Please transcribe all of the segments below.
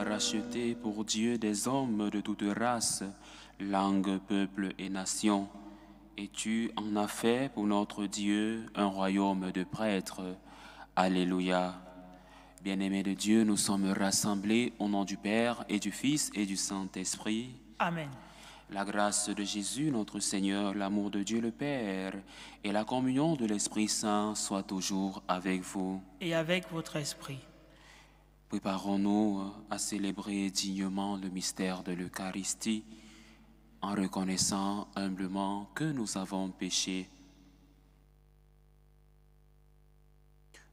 as racheté pour Dieu des hommes de toute race, langue, peuple et nation. Et tu en as fait pour notre Dieu un royaume de prêtres. Alléluia. Bien-aimés de Dieu, nous sommes rassemblés au nom du Père et du Fils et du Saint-Esprit. Amen. La grâce de Jésus, notre Seigneur, l'amour de Dieu le Père et la communion de l'Esprit Saint soient toujours avec vous. Et avec votre esprit. Préparons-nous à célébrer dignement le mystère de l'Eucharistie en reconnaissant humblement que nous avons péché.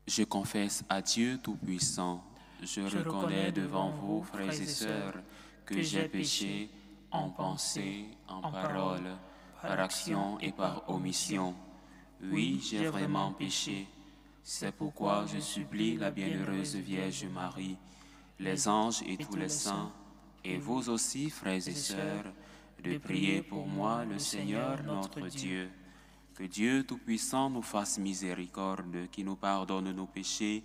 Je confesse à Dieu Tout-Puissant, je reconnais devant vous, frères et sœurs, que j'ai péché en pensée, en parole, par action et par omission. Oui, j'ai vraiment péché. C'est pourquoi je supplie la bienheureuse Vierge Marie, les anges et tous les saints, et vous aussi, frères et sœurs, de prier pour moi le Seigneur notre Dieu. Que Dieu Tout-Puissant nous fasse miséricorde, qui nous pardonne nos péchés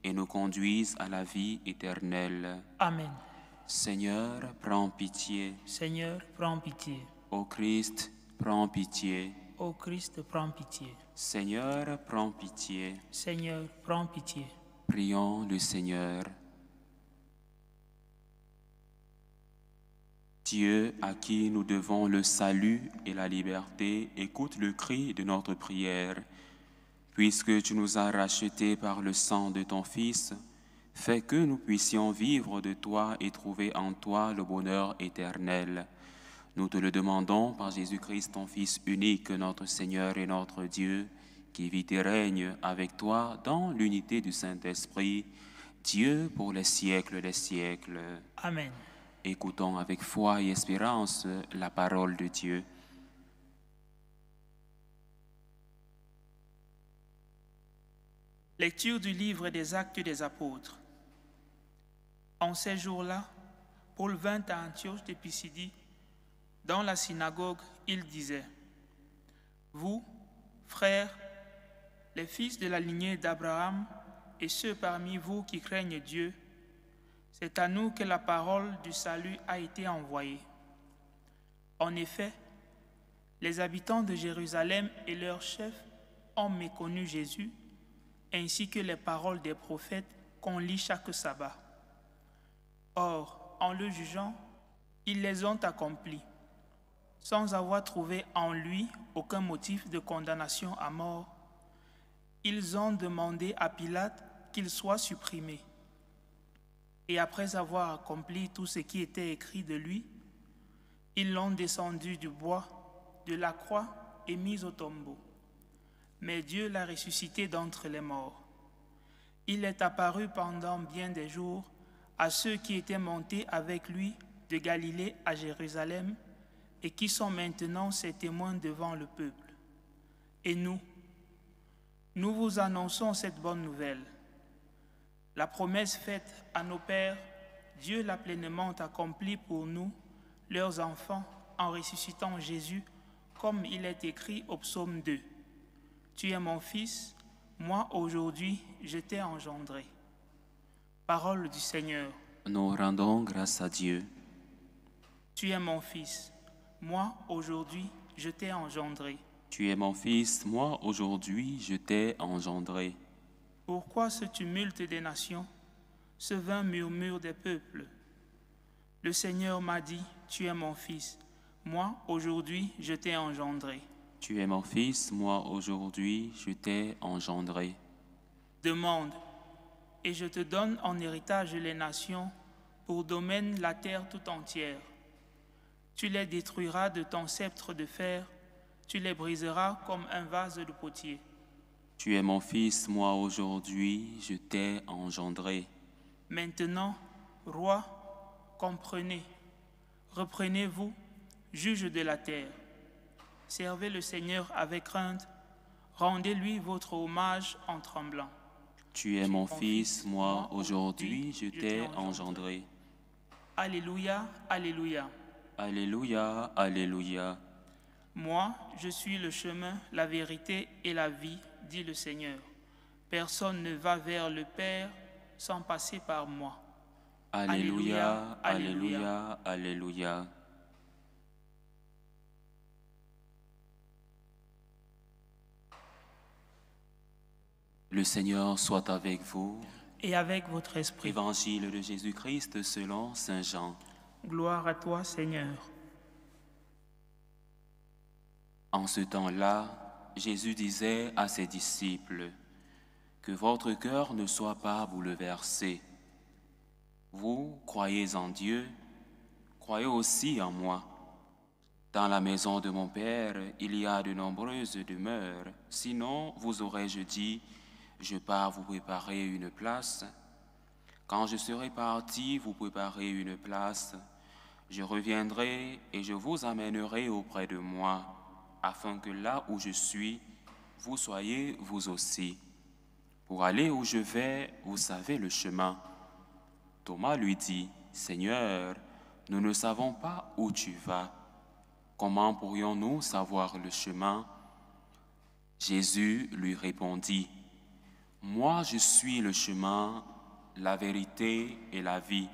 et nous conduise à la vie éternelle. Amen. Seigneur, prends pitié. Seigneur, prends pitié. Ô Christ, prends pitié. Ô Christ, prends pitié. Seigneur, prends pitié. Seigneur, prends pitié. Prions le Seigneur. Dieu, à qui nous devons le salut et la liberté, écoute le cri de notre prière. Puisque tu nous as rachetés par le sang de ton Fils, fais que nous puissions vivre de toi et trouver en toi le bonheur éternel. Nous te le demandons par Jésus-Christ, ton Fils unique, notre Seigneur et notre Dieu, qui vit et règne avec toi dans l'unité du Saint-Esprit, Dieu pour les siècles des siècles. Amen. Écoutons avec foi et espérance la parole de Dieu. Lecture du livre des Actes des Apôtres. En ces jours-là, Paul vint à Antioche de Pisidie. Dans la synagogue, il disait : Vous, frères, les fils de la lignée d'Abraham et ceux parmi vous qui craignent Dieu, c'est à nous que la parole du salut a été envoyée. En effet, les habitants de Jérusalem et leurs chefs ont méconnu Jésus, ainsi que les paroles des prophètes qu'on lit chaque sabbat. Or, en le jugeant, ils les ont accomplis, sans avoir trouvé en lui aucun motif de condamnation à mort. Ils ont demandé à Pilate qu'il soit supprimé. Et après avoir accompli tout ce qui était écrit de lui, ils l'ont descendu du bois, de la croix et mis au tombeau. Mais Dieu l'a ressuscité d'entre les morts. Il est apparu pendant bien des jours à ceux qui étaient montés avec lui de Galilée à Jérusalem et qui sont maintenant ses témoins devant le peuple. Et nous vous annonçons cette bonne nouvelle. La promesse faite à nos pères, Dieu l'a pleinement accomplie pour nous, leurs enfants, en ressuscitant Jésus, comme il est écrit au psaume 2. Tu es mon fils, moi aujourd'hui je t'ai engendré. Parole du Seigneur. Nous rendons grâce à Dieu. Tu es mon fils, moi aujourd'hui je t'ai engendré. Tu es mon fils, moi aujourd'hui je t'ai engendré. Pourquoi ce tumulte des nations, ce vain murmure des peuples? Le Seigneur m'a dit, tu es mon fils, moi aujourd'hui je t'ai engendré. Tu es mon fils, moi aujourd'hui je t'ai engendré. Demande, et je te donne en héritage les nations, pour domaine la terre tout entière. Tu les détruiras de ton sceptre de fer, tu les briseras comme un vase de potier. Tu es mon fils, moi aujourd'hui je t'ai engendré. Maintenant, roi, comprenez, reprenez-vous, juge de la terre. Servez le Seigneur avec crainte, rendez-lui votre hommage en tremblant. Tu es mon fils, moi aujourd'hui je t'ai engendré. Alléluia, alléluia. Alléluia, alléluia. Moi, je suis le chemin, la vérité et la vie, dit le Seigneur. Personne ne va vers le Père sans passer par moi. Alléluia, Alléluia, Alléluia. Le Seigneur soit avec vous. Et avec votre esprit. Évangile de Jésus-Christ selon saint Jean. Gloire à toi, Seigneur. En ce temps-là, Jésus disait à ses disciples, « Que votre cœur ne soit pas bouleversé. Vous croyez en Dieu, croyez aussi en moi. Dans la maison de mon Père, il y a de nombreuses demeures. Sinon, vous aurais-je dit, je pars vous préparer une place. Quand je serai parti vous préparer une place, je reviendrai et je vous amènerai auprès de moi, afin que là où je suis, vous soyez vous aussi. Pour aller où je vais, vous savez le chemin. » Thomas lui dit, « Seigneur, nous ne savons pas où tu vas. Comment pourrions-nous savoir le chemin ?» Jésus lui répondit, « Moi je suis le chemin, la vérité et la vie.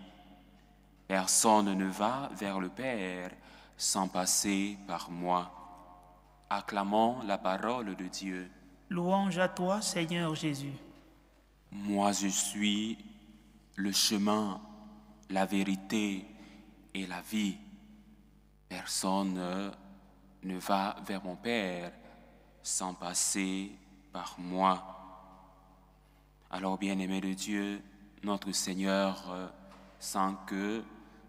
Personne ne va vers le Père sans passer par moi. » Acclamons la parole de Dieu. Louange à toi, Seigneur Jésus. Moi je suis le chemin, la vérité et la vie. Personne ne va vers mon Père sans passer par moi. Alors, bien-aimé de Dieu, notre Seigneur sent que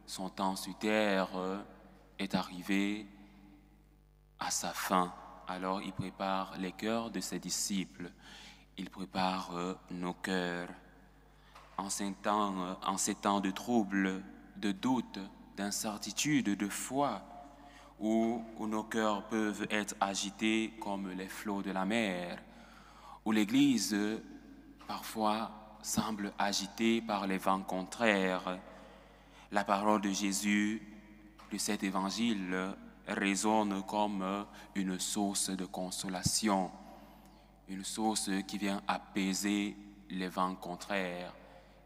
son temps sur terre est arrivé à sa fin. Alors, il prépare les cœurs de ses disciples. Il prépare nos cœurs. En ces temps de troubles, de doutes, d'incertitudes, de foi, où nos cœurs peuvent être agités comme les flots de la mer, où l'Église parfois semble agitée par les vents contraires, la parole de Jésus, de cet évangile, résonne comme une source de consolation, une source qui vient apaiser les vents contraires,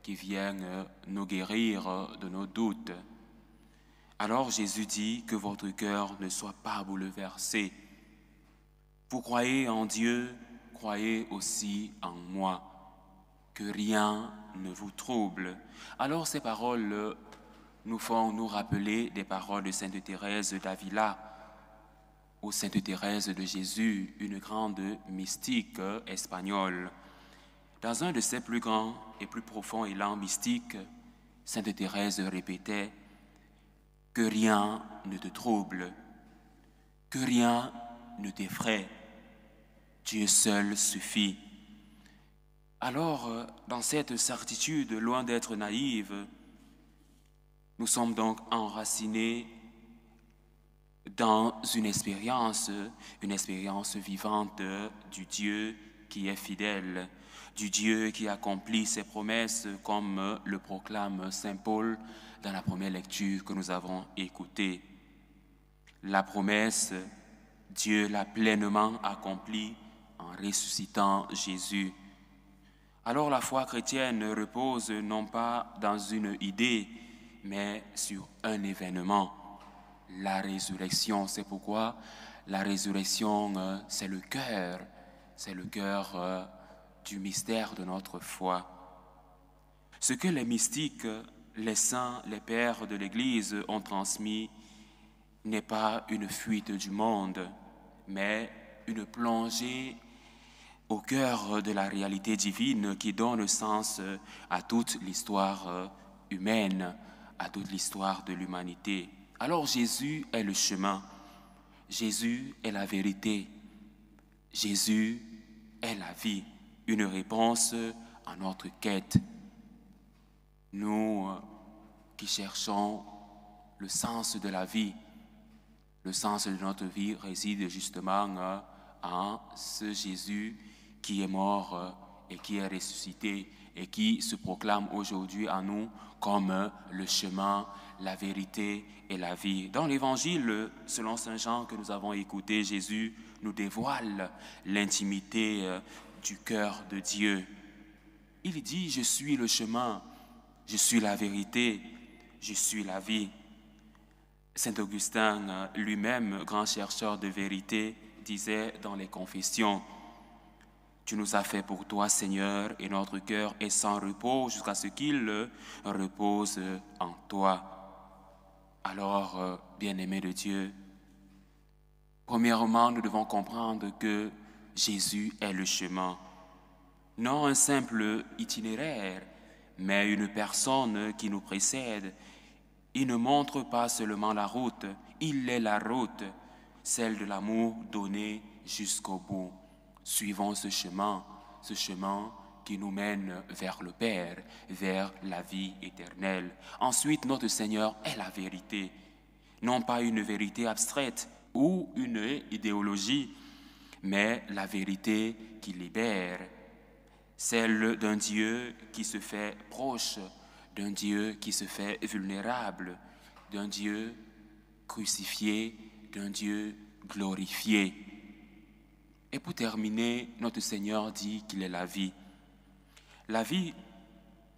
qui vient nous guérir de nos doutes. Alors Jésus dit que votre cœur ne soit pas bouleversé. Vous croyez en Dieu, croyez aussi en moi. Que rien ne vous trouble. Alors ces paroles nous font nous rappeler des paroles de Sainte Thérèse d'Avila ou Sainte Thérèse de Jésus, une grande mystique espagnole. Dans un de ses plus grands et plus profonds élans mystiques, Sainte Thérèse répétait « Que rien ne te trouble, que rien ne t'effraie, Dieu seul suffit. » Alors, dans cette certitude, loin d'être naïve, nous sommes donc enracinés dans une expérience vivante du Dieu qui est fidèle, du Dieu qui accomplit ses promesses comme le proclame Saint Paul dans la première lecture que nous avons écoutée. La promesse, Dieu l'a pleinement accomplie en ressuscitant Jésus. Alors la foi chrétienne repose non pas dans une idée, mais sur un événement, la résurrection. C'est pourquoi la résurrection, c'est le cœur du mystère de notre foi. Ce que les mystiques, les saints, les pères de l'Église ont transmis n'est pas une fuite du monde, mais une plongée au cœur de la réalité divine qui donne sens à toute l'histoire humaine, à toute l'histoire de l'humanité. Alors Jésus est le chemin, Jésus est la vérité, Jésus est la vie, une réponse à notre quête. Nous qui cherchons le sens de la vie, le sens de notre vie réside justement en ce Jésus qui est mort et qui est ressuscité et qui se proclame aujourd'hui à nous comme le chemin, la vérité et la vie. Dans l'évangile, selon saint Jean que nous avons écouté, Jésus nous dévoile l'intimité du cœur de Dieu. Il dit « Je suis le chemin, Je suis la vérité, je suis la vie. Saint Augustin, lui-même, grand chercheur de vérité, disait dans les Confessions, « Tu nous as fait pour toi, Seigneur, et notre cœur est sans repos jusqu'à ce qu'il repose en toi. » Alors, bien-aimés de Dieu, premièrement, nous devons comprendre que Jésus est le chemin. Non un simple itinéraire, mais une personne qui nous précède. Il ne montre pas seulement la route, il est la route, celle de l'amour donné jusqu'au bout. Suivons ce chemin qui nous mène vers le Père, vers la vie éternelle. Ensuite, notre Seigneur est la vérité, non pas une vérité abstraite ou une idéologie, mais la vérité qui libère, celle d'un Dieu qui se fait proche, d'un Dieu qui se fait vulnérable, d'un Dieu crucifié, d'un Dieu glorifié. Et pour terminer, notre Seigneur dit qu'il est la vie. La vie,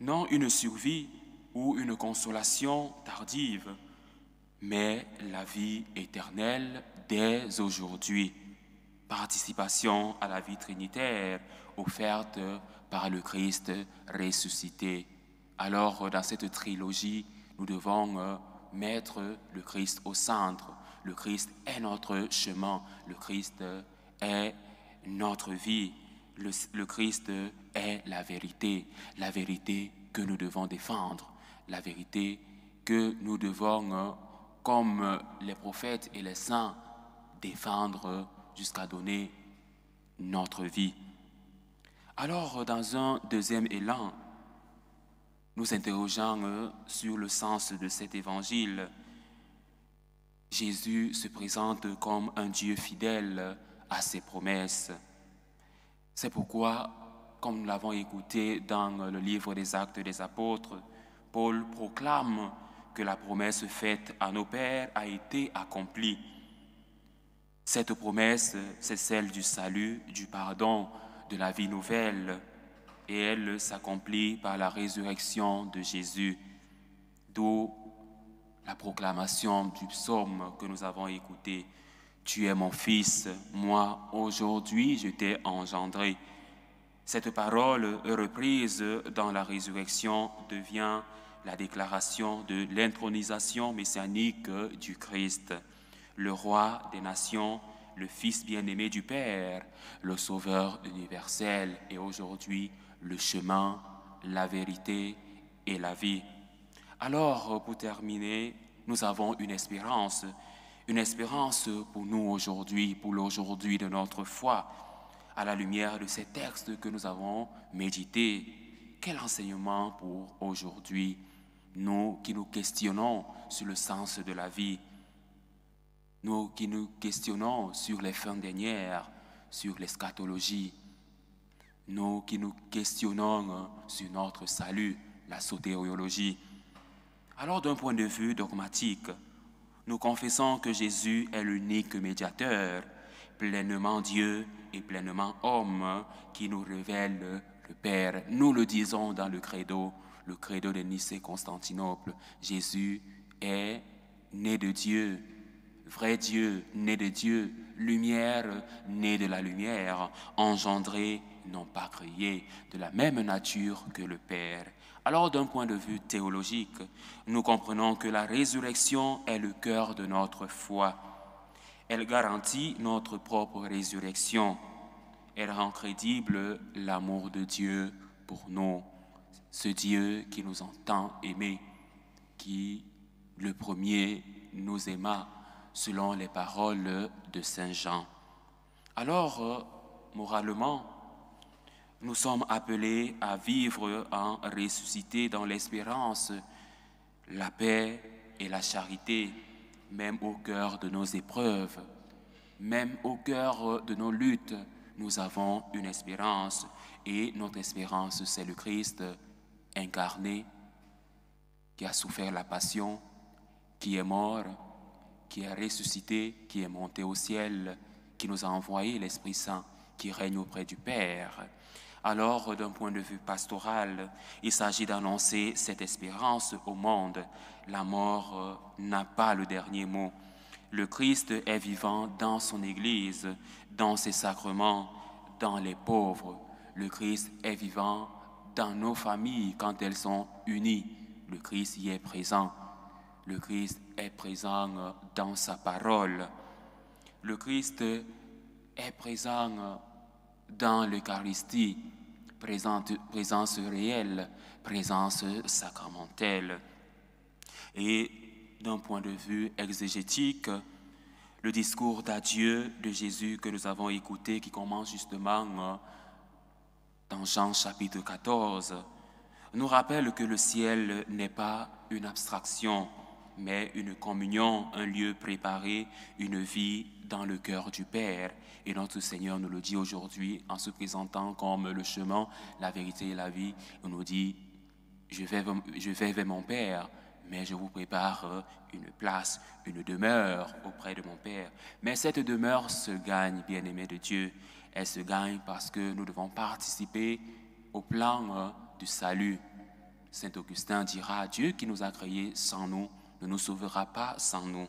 non une survie ou une consolation tardive, mais la vie éternelle dès aujourd'hui. Participation à la vie trinitaire offerte par le Christ ressuscité. Alors, dans cette trilogie, nous devons mettre le Christ au centre. Le Christ est notre chemin. Le Christ est notre vie. Le Christ est la vérité que nous devons défendre, la vérité que nous devons, comme les prophètes et les saints, défendre jusqu'à donner notre vie. Alors, dans un deuxième élan, nous interrogeons sur le sens de cet évangile. Jésus se présente comme un Dieu fidèle à ses promesses. C'est pourquoi, comme nous l'avons écouté dans le livre des Actes des Apôtres, Paul proclame que la promesse faite à nos pères a été accomplie. Cette promesse, c'est celle du salut, du pardon, de la vie nouvelle, et elle s'accomplit par la résurrection de Jésus, d'où la proclamation du psaume que nous avons écouté. « Tu es mon fils, moi aujourd'hui je t'ai engendré ». Cette parole reprise dans la résurrection devient la déclaration de l'intronisation messianique du Christ, le roi des nations, le Fils bien-aimé du Père, le Sauveur universel et aujourd'hui le chemin, la vérité et la vie. Alors, pour terminer, nous avons une espérance pour nous aujourd'hui, pour l'aujourd'hui de notre foi, à la lumière de ces textes que nous avons médités. Quel enseignement pour aujourd'hui, nous qui nous questionnons sur le sens de la vie, nous qui nous questionnons sur les fins dernières, sur l'eschatologie, nous qui nous questionnons sur notre salut, la sotériologie. Alors, d'un point de vue dogmatique, nous confessons que Jésus est l'unique médiateur, pleinement Dieu et pleinement homme, qui nous révèle le Père. Nous le disons dans le credo de Nicée-Constantinople. Jésus est né de Dieu, vrai Dieu, né de Dieu, lumière, né de la lumière, engendré, non pas créé, de la même nature que le Père. Alors, d'un point de vue théologique, nous comprenons que la résurrection est le cœur de notre foi. Elle garantit notre propre résurrection. Elle rend crédible l'amour de Dieu pour nous, ce Dieu qui nous entend aimer, qui, le premier, nous aima, selon les paroles de Saint Jean. Alors, moralement, nous sommes appelés à vivre en ressuscité dans l'espérance, la paix et la charité, même au cœur de nos épreuves, même au cœur de nos luttes, nous avons une espérance. Et notre espérance, c'est le Christ incarné, qui a souffert la passion, qui est mort, qui est ressuscité, qui est monté au ciel, qui nous a envoyé l'Esprit Saint, qui règne auprès du Père. Alors, d'un point de vue pastoral, il s'agit d'annoncer cette espérance au monde. La mort n'a pas le dernier mot. Le Christ est vivant dans son Église, dans ses sacrements, dans les pauvres. Le Christ est vivant dans nos familles quand elles sont unies. Le Christ y est présent. Le Christ est présent dans sa parole. Le Christ est présent dans l'Eucharistie, présence réelle, présence sacramentelle. Et d'un point de vue exégétique, le discours d'adieu de Jésus que nous avons écouté, qui commence justement dans Jean chapitre 14, nous rappelle que le ciel n'est pas une abstraction, mais une communion, un lieu préparé, une vie dans le cœur du Père. Et notre Seigneur nous le dit aujourd'hui en se présentant comme le chemin, la vérité et la vie. Il nous dit, je vais vers mon Père, mais je vous prépare une place, une demeure auprès de mon Père. Mais cette demeure se gagne, bien-aimés de Dieu. Elle se gagne parce que nous devons participer au plan du salut. Saint Augustin dira, Dieu qui nous a créés sans nous ne nous sauvera pas sans nous.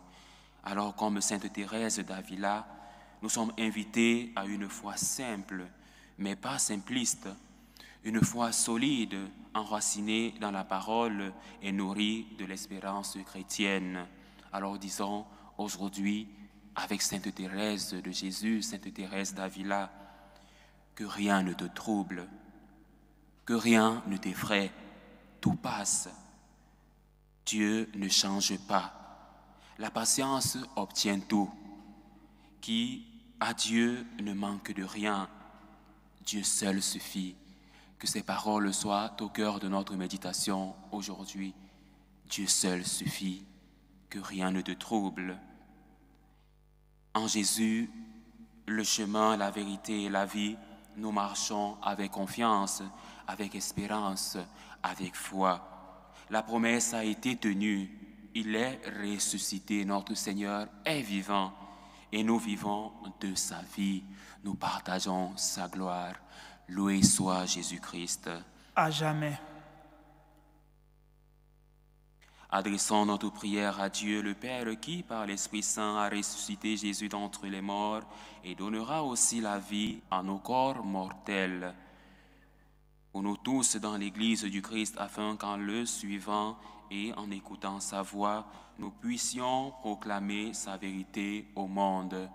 Alors, comme Sainte Thérèse d'Avila, nous sommes invités à une foi simple, mais pas simpliste, une foi solide, enracinée dans la parole et nourrie de l'espérance chrétienne. Alors disons aujourd'hui, avec Sainte Thérèse de Jésus, Sainte Thérèse d'Avila, que rien ne te trouble, que rien ne t'effraie, tout passe. Dieu ne change pas. La patience obtient tout. Qui à Dieu ne manque de rien. Dieu seul suffit. Que ces paroles soient au cœur de notre méditation aujourd'hui. Dieu seul suffit. Que rien ne te trouble. En Jésus, le chemin, la vérité et la vie, nous marchons avec confiance, avec espérance, avec foi. La promesse a été tenue. Il est ressuscité. Notre Seigneur est vivant. Et nous vivons de sa vie. Nous partageons sa gloire. Loué soit Jésus-Christ. À jamais. Adressons notre prière à Dieu le Père qui, par l'Esprit Saint, a ressuscité Jésus d'entre les morts et donnera aussi la vie à nos corps mortels. Pour nous tous dans l'Église du Christ, afin qu'en le suivant et en écoutant sa voix, nous puissions proclamer sa vérité au monde.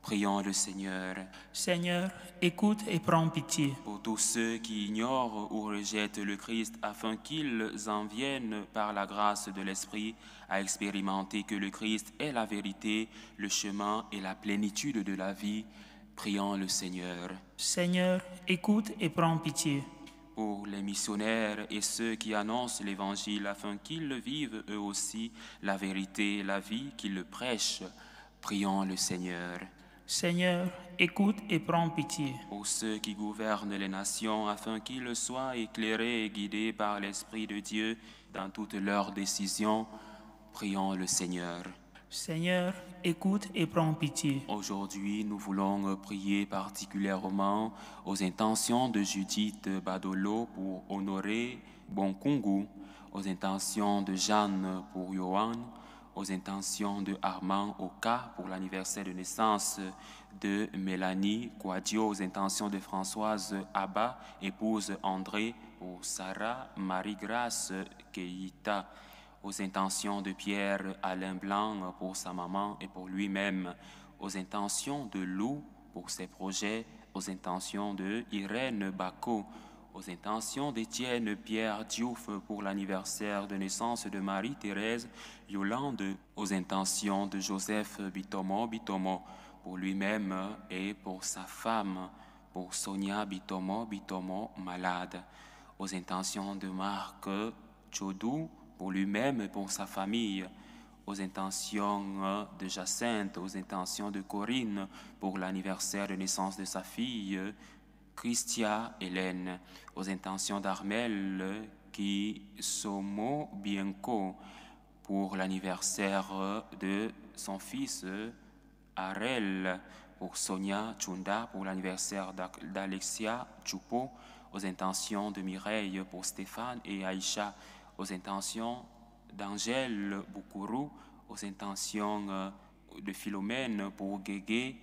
Prions le Seigneur. Seigneur, écoute et prends pitié. Pour tous ceux qui ignorent ou rejettent le Christ, afin qu'ils en viennent par la grâce de l'Esprit à expérimenter que le Christ est la vérité, le chemin et la plénitude de la vie, prions le Seigneur. Seigneur, écoute et prends pitié. Pour les missionnaires et ceux qui annoncent l'Évangile, afin qu'ils le vivent eux aussi, la vérité et la vie, qu'ils le prêchent, prions le Seigneur. Seigneur, écoute et prends pitié. Pour ceux qui gouvernent les nations, afin qu'ils soient éclairés et guidés par l'Esprit de Dieu dans toutes leurs décisions, prions le Seigneur. Seigneur, écoute et prends pitié. Aujourd'hui, nous voulons prier particulièrement aux intentions de Judith Badolo pour honorer Bonkungu, aux intentions de Jeanne pour Yohan, aux intentions de Armand Oka pour l'anniversaire de naissance de Mélanie Kouadio, aux intentions de Françoise Abba, épouse André, pour Sarah Marie-Grace Keita, aux intentions de Pierre Alain Blanc pour sa maman et pour lui-même, aux intentions de Lou pour ses projets, aux intentions de Irène Bako, aux intentions d'Étienne Pierre Diouf pour l'anniversaire de naissance de Marie-Thérèse Yolande, aux intentions de Joseph Bitomo pour lui-même et pour sa femme, pour Sonia Bitomo malade, aux intentions de Marc Chodou pour lui-même et pour sa famille, aux intentions de Jacinthe, aux intentions de Corinne pour l'anniversaire de naissance de sa fille, Christia Hélène, aux intentions d'Armel qui Somo Bienco pour l'anniversaire de son fils Arel, pour Sonia Chunda pour l'anniversaire d'Alexia Chupo, aux intentions de Mireille pour Stéphane et Aïcha, aux intentions d'Angèle Boukourou, aux intentions de Philomène pour Guégué,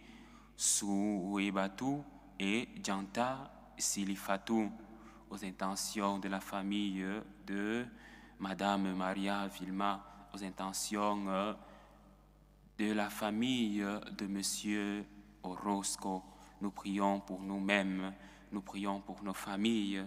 Souébatou et Djanta Silifatou, aux intentions de la famille de Madame Maria Vilma, aux intentions de la famille de Monsieur Orozco. Nous prions pour nous-mêmes, nous prions pour nos familles,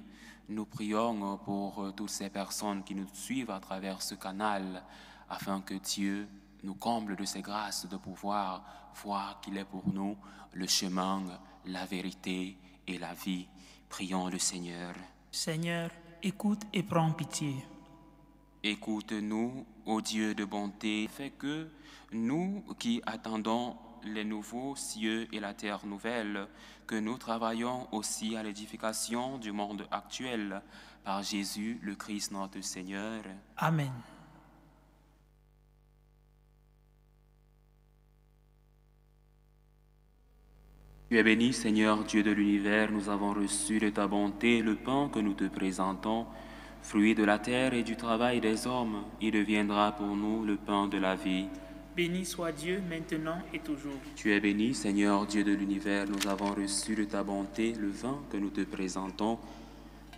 nous prions pour toutes ces personnes qui nous suivent à travers ce canal, afin que Dieu nous comble de ses grâces de pouvoir voir qu'il est pour nous le chemin, la vérité et la vie. Prions le Seigneur. Seigneur, écoute et prends pitié. Écoute-nous, ô Dieu de bonté, fais que nous qui attendons les nouveaux cieux et la terre nouvelle, que nous travaillons aussi à l'édification du monde actuel, par Jésus le Christ notre Seigneur. Amen. Tu es béni, Seigneur, Dieu de l'univers, nous avons reçu de ta bonté le pain que nous te présentons, fruit de la terre et du travail des hommes. Il deviendra pour nous le pain de la vie. Béni soit Dieu, maintenant et toujours. Tu es béni, Seigneur, Dieu de l'univers, nous avons reçu de ta bonté le vin que nous te présentons,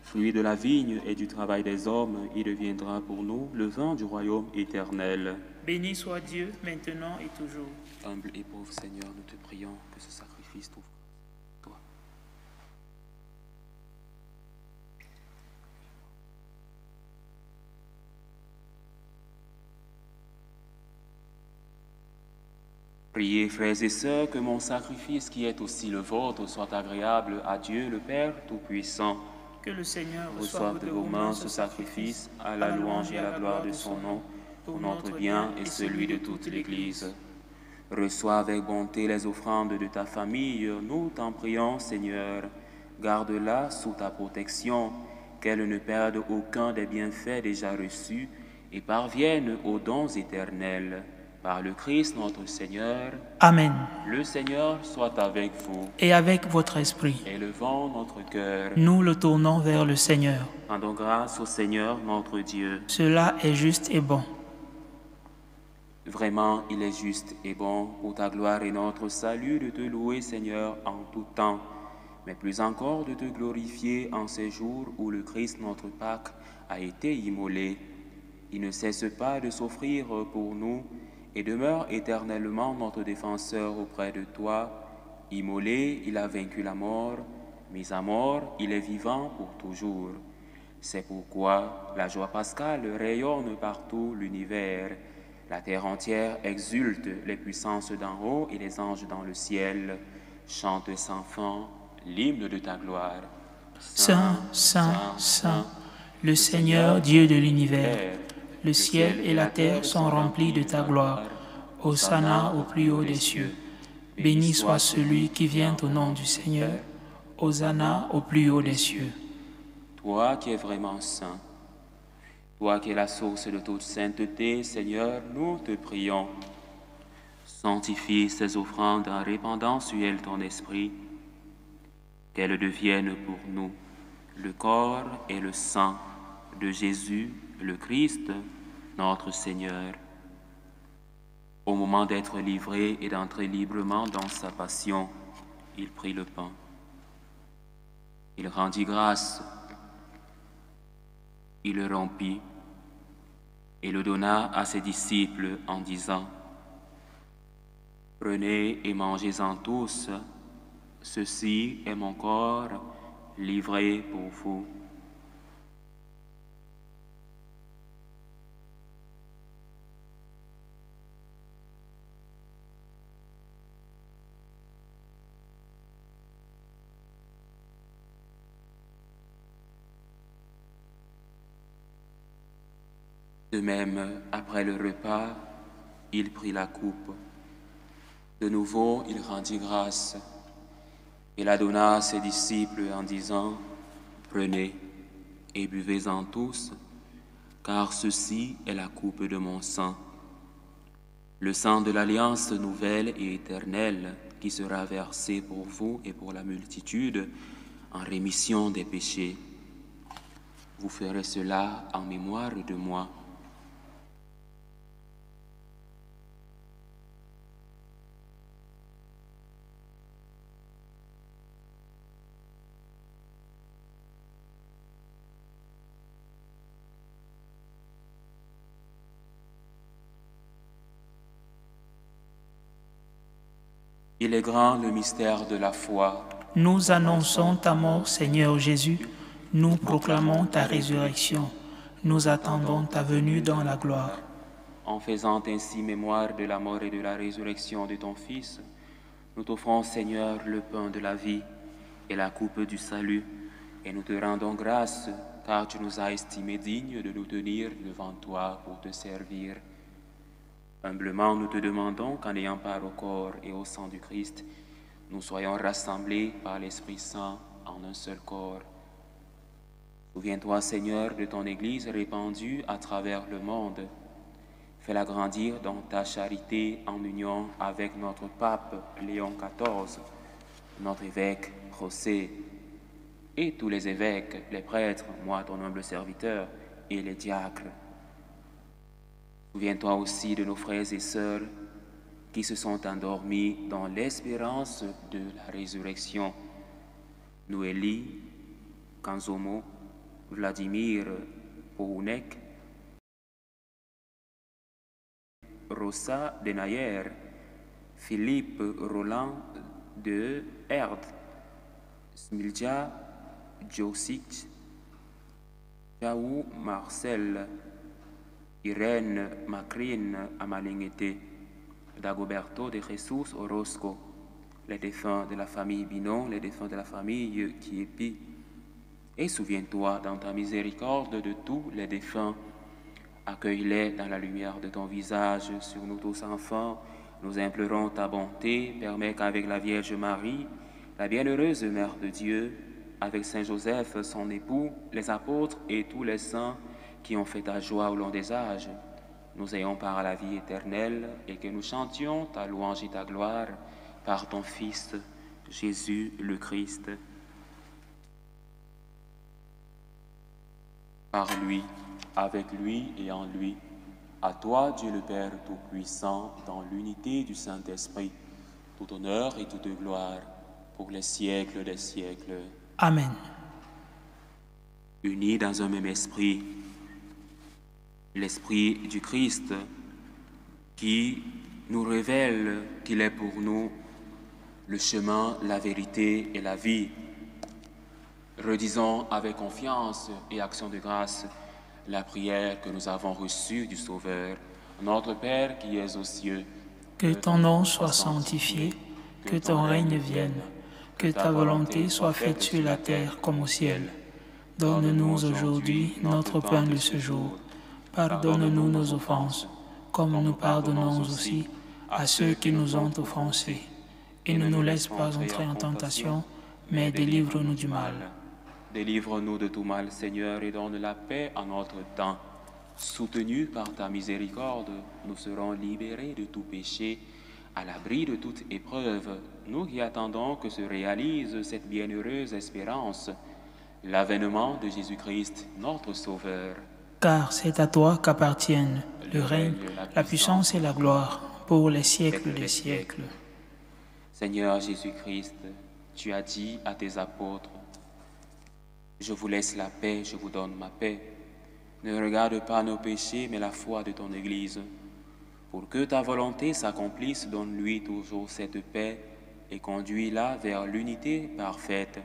fruit de la vigne et du travail des hommes. Il deviendra pour nous le vin du royaume éternel. Béni soit Dieu, maintenant et toujours. Humble et pauvre Seigneur, nous te prions que ce sacrifice trouve toi. Priez, frères et sœurs, que mon sacrifice, qui est aussi le vôtre, soit agréable à Dieu, le Père Tout-Puissant. Que le Seigneur reçoive de vos mains ce sacrifice à la louange et à la gloire de son nom, pour notre bien et celui de toute l'Église. Reçois avec bonté les offrandes de ta famille, nous t'en prions, Seigneur. Garde-la sous ta protection, qu'elle ne perde aucun des bienfaits déjà reçus et parvienne aux dons éternels. Par le Christ notre Seigneur. Amen. Le Seigneur soit avec vous. Et avec votre esprit. Élevons notre cœur. Nous le tournons vers le Seigneur. Rendons grâce au Seigneur notre Dieu. Cela est juste et bon. Vraiment, il est juste et bon pour ta gloire et notre salut de te louer, Seigneur, en tout temps, mais plus encore de te glorifier en ces jours où le Christ, notre Pâque, a été immolé. Il ne cesse pas de s'offrir pour nous et demeure éternellement notre défenseur auprès de toi. Immolé, il a vaincu la mort, mis à mort, il est vivant pour toujours. C'est pourquoi la joie pascale rayonne partout l'univers. La terre entière exulte, les puissances d'en haut et les anges dans le ciel chantent sans fin l'hymne de ta gloire. Saint, Saint, Saint, le Seigneur Dieu de l'univers. Le ciel et la terre sont remplis de ta gloire. Hosanna au plus haut des cieux. Béni soit celui qui vient au nom du Seigneur. Hosanna au plus haut des cieux. Toi qui es vraiment saint, toi qui es la source de toute sainteté, Seigneur, nous te prions. Sanctifie ces offrandes en répandant sur elles ton esprit, qu'elles deviennent pour nous le corps et le sang de Jésus, le Christ, notre Seigneur. Au moment d'être livré et d'entrer librement dans sa passion, il prit le pain. Il rendit grâce, il le rompit et le donna à ses disciples en disant : « Prenez et mangez-en tous, ceci est mon corps livré pour vous. » De même, après le repas, il prit la coupe. De nouveau, il rendit grâce et la donna à ses disciples en disant : « Prenez et buvez-en tous, car ceci est la coupe de mon sang, le sang de l'alliance nouvelle et éternelle qui sera versé pour vous et pour la multitude en rémission des péchés. Vous ferez cela en mémoire de moi. Il est grand le mystère de la foi. Nous annonçons ta mort, Seigneur Jésus. Nous proclamons ta résurrection. Nous attendons ta venue dans la gloire. En faisant ainsi mémoire de la mort et de la résurrection de ton Fils, nous t'offrons, Seigneur, le pain de la vie et la coupe du salut, et nous te rendons grâce, car tu nous as estimés dignes de nous tenir devant toi pour te servir. Humblement, nous te demandons qu'en ayant part au corps et au sang du Christ, nous soyons rassemblés par l'Esprit Saint en un seul corps. Souviens-toi, Seigneur, de ton Église répandue à travers le monde. Fais-la grandir dans ta charité en union avec notre pape Léon XIV, notre évêque José, et tous les évêques, les prêtres, moi ton humble serviteur, et les diacres. Souviens-toi aussi de nos frères et sœurs qui se sont endormis dans l'espérance de la résurrection. Noélie, Kanzomo, Vladimir Pounek, Rosa Denayer, Philippe Roland de Herd, Smilja Josic, Jaou Marcel, Irène Macrine Amalingete, Dagoberto de Jesus Orozco, les défunts de la famille Binon, les défunts de la famille Kiepi. Et souviens-toi dans ta miséricorde de tous les défunts. Accueille-les dans la lumière de ton visage. Sur nous tous enfants, nous implorons ta bonté. Permets qu'avec la Vierge Marie, la bienheureuse Mère de Dieu, avec Saint Joseph, son époux, les apôtres et tous les saints qui ont fait ta joie au long des âges, nous ayons part à la vie éternelle et que nous chantions ta louange et ta gloire par ton Fils, Jésus le Christ. Par lui, avec lui et en lui, à toi, Dieu le Père Tout-Puissant, dans l'unité du Saint-Esprit, tout honneur et toute gloire pour les siècles des siècles. Amen. Unis dans un même esprit, l'Esprit du Christ qui nous révèle qu'il est pour nous le chemin, la vérité et la vie. Redisons avec confiance et action de grâce la prière que nous avons reçue du Sauveur. Notre Père qui es aux cieux, que ton nom soit sanctifié, que ton règne vienne, que ta volonté soit faite sur la terre comme au ciel. Donne-nous aujourd'hui notre pain de ce jour. Pardonne-nous nos offenses, comme nous pardonnons aussi à ceux qui nous ont offensés. Et ne nous laisse pas entrer en tentation, mais délivre-nous du mal. Délivre-nous de tout mal, Seigneur, et donne la paix à notre temps. Soutenus par ta miséricorde, nous serons libérés de tout péché, à l'abri de toute épreuve, nous qui attendons que se réalise cette bienheureuse espérance, l'avènement de Jésus-Christ, notre Sauveur. Car c'est à toi qu'appartiennent le règne, la puissance et la gloire pour les siècles des siècles. Seigneur Jésus-Christ, tu as dit à tes apôtres, « Je vous laisse la paix, je vous donne ma paix. Ne regarde pas nos péchés, mais la foi de ton Église. Pour que ta volonté s'accomplisse, donne-lui toujours cette paix et conduis-la vers l'unité parfaite.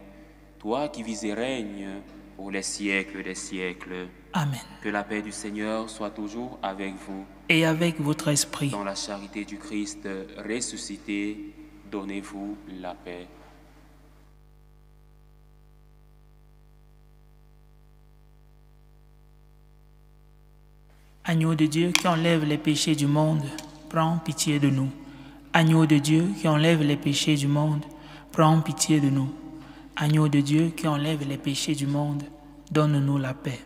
Toi qui vis et règnes pour les siècles des siècles. » Amen. Que la paix du Seigneur soit toujours avec vous. Et avec votre esprit. Dans la charité du Christ ressuscité, donnez-vous la paix. Agneau de Dieu qui enlève les péchés du monde, prends pitié de nous. Agneau de Dieu qui enlève les péchés du monde, prends pitié de nous. Agneau de Dieu qui enlève les péchés du monde, donne-nous la paix.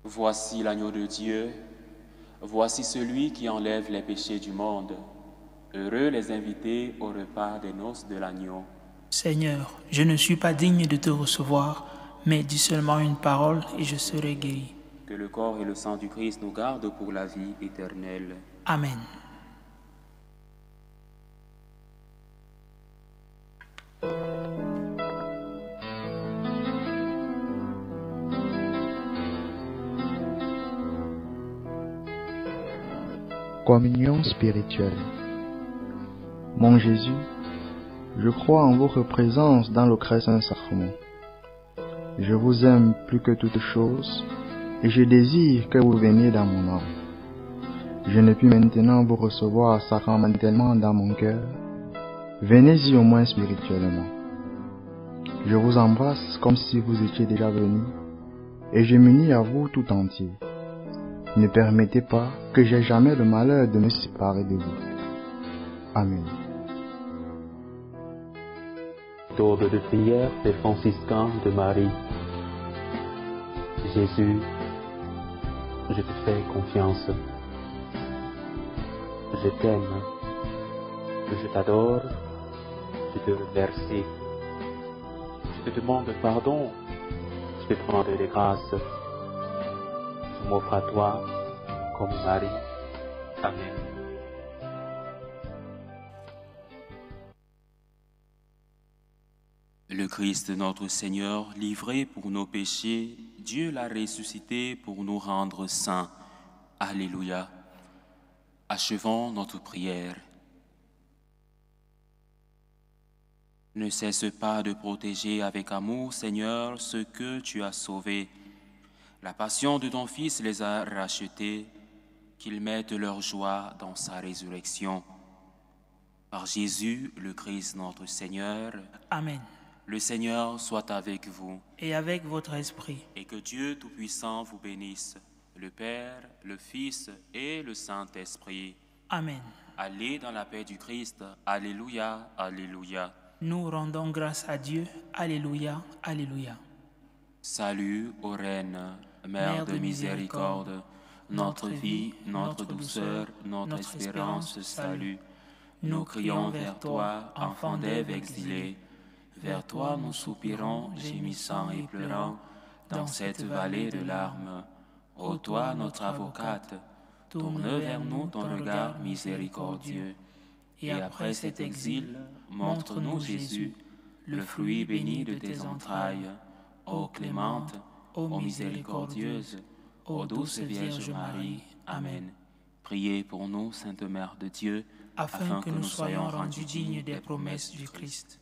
Voici l'agneau de Dieu, voici celui qui enlève les péchés du monde. Heureux les invités au repas des noces de l'agneau. Seigneur, je ne suis pas digne de te recevoir, mais dis seulement une parole et je serai guéri. Que le corps et le sang du Christ nous gardent pour la vie éternelle. Amen. Communion spirituelle. Mon Jésus, je crois en votre présence dans le très saint sacrement. Je vous aime plus que toute chose et je désire que vous veniez dans mon âme. Je ne puis maintenant vous recevoir sacramentellement dans mon cœur. Venez-y au moins spirituellement. Je vous embrasse comme si vous étiez déjà venu et je m'unis à vous tout entier. Ne permettez pas que j'aie jamais le malheur de me séparer de vous. Amen. Méthode de prière des franciscains de Marie. Jésus, je te fais confiance. Je t'aime. Je t'adore. Je te remercie. Je te demande pardon. Je te demande des grâces. Je m'offre à toi comme Marie. Amen. Le Christ notre Seigneur, livré pour nos péchés, Dieu l'a ressuscité pour nous rendre saints. Alléluia. Achevons notre prière. Ne cesse pas de protéger avec amour, Seigneur, ceux que tu as sauvés. La passion de ton Fils les a rachetés, qu'ils mettent leur joie dans sa résurrection. Par Jésus, le Christ notre Seigneur. Amen. Le Seigneur soit avec vous. Et avec votre esprit. Et que Dieu Tout-Puissant vous bénisse, le Père, le Fils et le Saint-Esprit. Amen. Allez dans la paix du Christ. Alléluia, alléluia. Nous rendons grâce à Dieu. Alléluia, alléluia. Salut ô Reine, Mère de miséricorde, notre vie, notre douceur, notre espérance, salut. Nous crions vers toi, enfant d'Ève exilée. Vers toi nous soupirons, gémissant et pleurant, dans cette vallée de larmes. Ô toi, notre avocate, tourne vers nous ton regard miséricordieux. Et après cet exil, montre-nous Jésus, le fruit béni de tes entrailles. Ô clémente, ô miséricordieuse, ô douce Vierge Marie. Amen. Priez pour nous, Sainte Mère de Dieu, afin que nous soyons rendus dignes des promesses du Christ.